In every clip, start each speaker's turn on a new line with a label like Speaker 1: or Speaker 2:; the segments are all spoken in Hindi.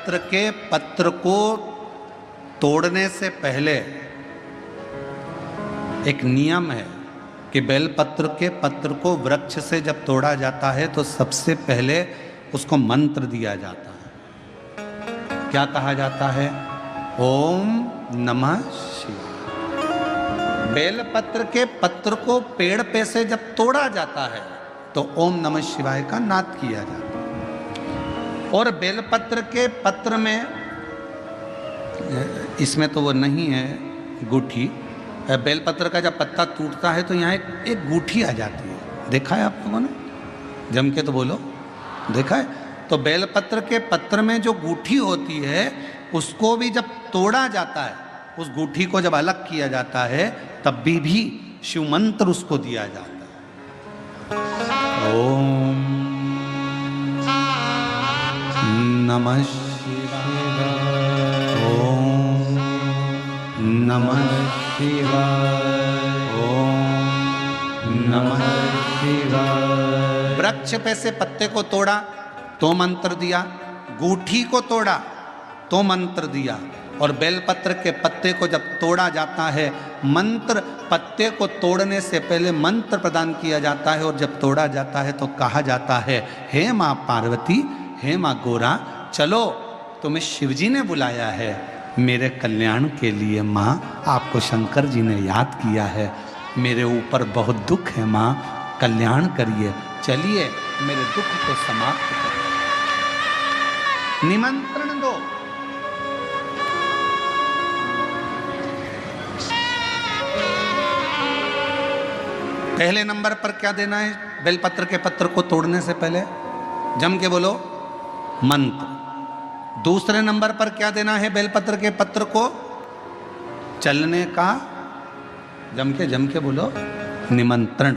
Speaker 1: पत्र के पत्र को तोड़ने से पहले एक नियम है कि बेलपत्र के पत्र को वृक्ष से जब तोड़ा जाता है तो सबसे पहले उसको मंत्र दिया जाता है। क्या कहा जाता है? ओम नमः शिवाय। बेलपत्र के पत्र को पेड़ पे से जब तोड़ा जाता है तो ओम नमः शिवाय का नाद किया जाता है। और बेलपत्र के पत्र में, इसमें तो वो नहीं है गूठी, बेलपत्र का जब पत्ता टूटता है तो यहाँ एक गूठी आ जाती है। देखा है आप लोगों ने? जम के तो बोलो, देखा है? तो बेलपत्र के पत्र में जो गूठी होती है उसको भी जब तोड़ा जाता है, उस गूठी को जब अलग किया जाता है तब भी शिव मंत्र उसको दिया जाता है। ओम नमः शिवाय। ओम नमः शिवाय। ओम नमः शिवाय। वृक्ष पे से पत्ते को तोड़ा तो मंत्र दिया, गूठी को तोड़ा तो मंत्र दिया, और बेलपत्र के पत्ते को जब तोड़ा जाता है, मंत्र पत्ते को तोड़ने से पहले मंत्र प्रदान किया जाता है, और जब तोड़ा जाता है तो कहा जाता है, हे माँ पार्वती, हे माँ गोरा, चलो तुम्हें शिवजी ने बुलाया है मेरे कल्याण के लिए। माँ, आपको शंकर जी ने याद किया है, मेरे ऊपर बहुत दुख है माँ, कल्याण करिए, चलिए मेरे दुख को समाप्त करिए, निमंत्रण दो। पहले नंबर पर क्या देना है बेलपत्र के पत्र को तोड़ने से पहले? जम के बोलो, मंत्र। दूसरे नंबर पर क्या देना है बेलपत्र के पत्र को चलने का? जम के बोलो, निमंत्रण।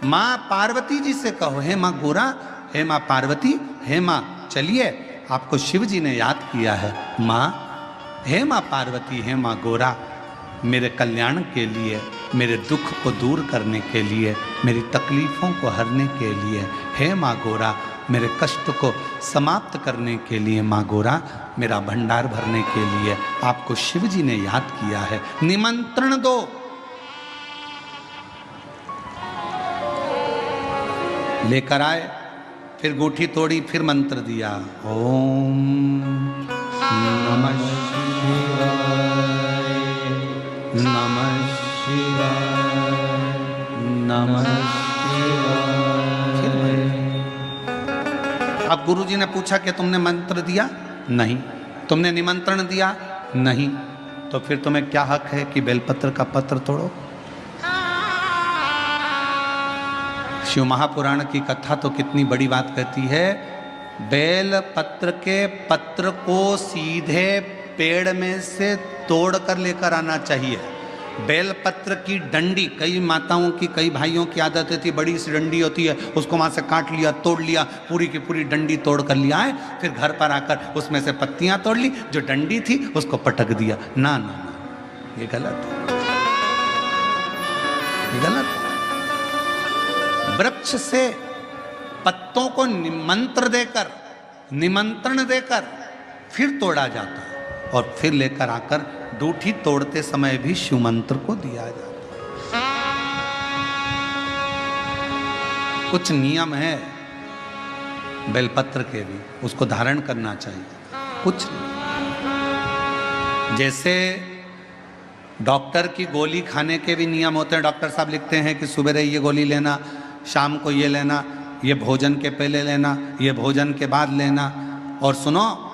Speaker 1: माँ पार्वती जी से कहो, हे माँ गोरा, हे माँ पार्वती, हे माँ चलिए, आपको शिव जी ने याद किया है। माँ, हे माँ पार्वती, हे माँ गोरा, मेरे कल्याण के लिए, मेरे दुख को दूर करने के लिए, मेरी तकलीफ़ों को हरने के लिए, हे माँ गोरा, मेरे कष्ट को समाप्त करने के लिए, माँ गोरा, मेरा भंडार भरने के लिए आपको शिव जी ने याद किया है, निमंत्रण दो। लेकर आए, फिर गूठी तोड़ी, फिर मंत्र दिया, ओम नमः शिवाय, नमः शिवाय, नमः शिवाय। अब गुरुजी ने पूछा कि तुमने मंत्र दिया? नहीं। तुमने निमंत्रण दिया? नहीं। तो फिर तुम्हें क्या हक है कि बेलपत्र का पत्र तोड़ो? शिव महापुराण की कथा तो कितनी बड़ी बात कहती है, बेलपत्र के पत्र को सीधे पेड़ में से तोड़ कर लेकर आना चाहिए। बेलपत्र की डंडी, कई माताओं की, कई भाइयों की आदत थी, बड़ी सी डंडी होती है, उसको वहाँ से काट लिया, तोड़ लिया, पूरी की पूरी डंडी तोड़ कर लिया है, फिर घर पर आकर उसमें से पत्तियाँ तोड़ ली, जो डंडी थी उसको पटक दिया। ना ना ना, ये गलत है, ये गलत है। वृक्ष से पत्तों को निमंत्रण देकर फिर तोड़ा जाता है, और फिर लेकर आकर दूठी तोड़ते समय भी शिव मंत्र को दिया जाता है। कुछ नियम है बेलपत्र के भी, उसको धारण करना चाहिए। कुछ जैसे डॉक्टर की गोली खाने के भी नियम होते हैं। डॉक्टर साहब लिखते हैं कि सुबह ये गोली लेना, शाम को ये लेना, ये भोजन के पहले लेना, ये भोजन के बाद लेना, और सुनो,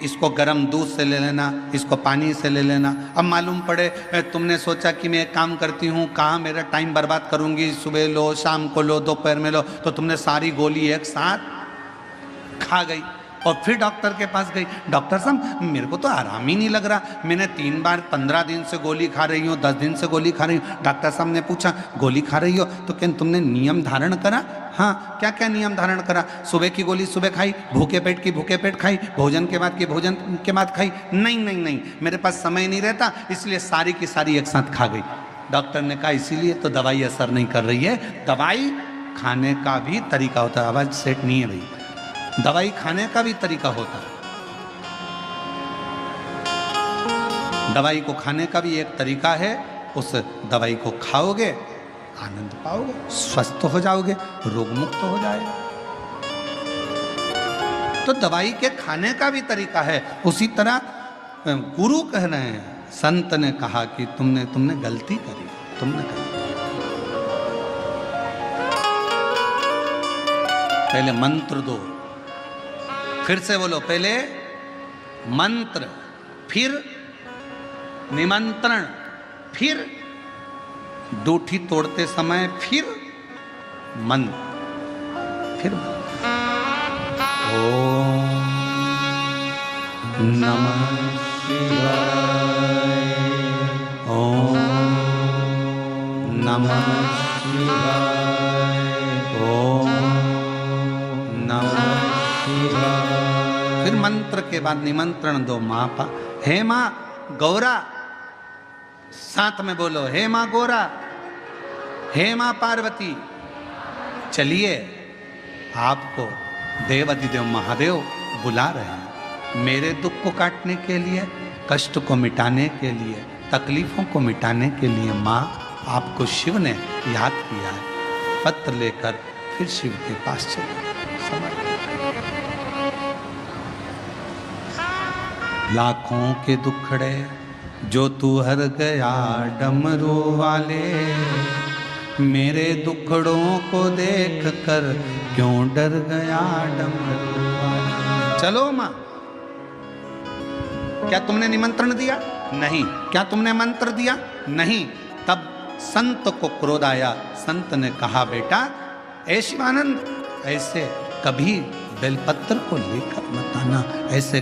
Speaker 1: इसको गर्म दूध से ले लेना, इसको पानी से ले लेना। अब मालूम पड़े तुमने सोचा कि मैं एक काम करती हूँ, कहाँ मेरा टाइम बर्बाद करूँगी, सुबह लो, शाम को लो, दोपहर में लो, तो तुमने सारी गोली एक साथ खा गई, और फिर डॉक्टर के पास गई, डॉक्टर साहब मेरे को तो आराम ही नहीं लग रहा, मैंने 3 बार 15 दिन से गोली खा रही हूँ, 10 दिन से गोली खा रही हूँ। डॉक्टर साहब ने पूछा, गोली खा रही हो तो क्या तुमने नियम धारण करा? हाँ, क्या क्या नियम धारण करा? सुबह की गोली सुबह खाई, भूखे पेट की भूखे पेट खाई, भोजन के बाद की भोजन के बाद खाई? नहीं नहीं नहीं, मेरे पास समय नहीं रहता, इसलिए सारी की सारी एक साथ खा गई। डॉक्टर ने कहा, इसीलिए तो दवाई असर नहीं कर रही है। दवाई खाने का भी तरीका होता है, आवाज़ सेट नहीं है भाई, दवाई खाने का भी तरीका होता है। दवाई को खाने का भी एक तरीका है, उस दवाई को खाओगे आनंद पाओगे, स्वस्थ हो जाओगे, रोग मुक्त हो जाएगा। तो दवाई के खाने का भी तरीका है। उसी तरह गुरु कह रहे हैं, संत ने कहा कि तुमने गलती करी, तुमने गलती। पहले मंत्र दो, फिर से बोलो, पहले मंत्र, फिर निमंत्रण, फिर दूठी तोड़ते समय फिर मंत्र, फिर ओम नमः शिवाय, ओम नमः शिवाय, ओम नमः शिवाय। फिर मंत्र के बाद निमंत्रण दो। माँ पा, हे माँ गौरा, साथ में बोलो, हे माँ गौरा, हे माँ पार्वती, चलिए आपको देवाधिदेव महादेव बुला रहे हैं, मेरे दुख को काटने के लिए, कष्ट को मिटाने के लिए, तकलीफों को मिटाने के लिए। माँ आपको शिव ने याद किया है। पत्र लेकर फिर शिव के पास चले। लाखों के दुखड़े जो तू हर गया डमरू वाले, मेरे दुखड़ों को देख कर क्यों डर गया डमरू वाले। चलो माँ, क्या तुमने निमंत्रण दिया? नहीं। क्या तुमने मंत्र दिया? नहीं। तब संत को क्रोध आया। संत ने कहा, बेटा ऐ शिवानंद, ऐसे कभी बेलपत्र को लेकर मत आना, ऐसे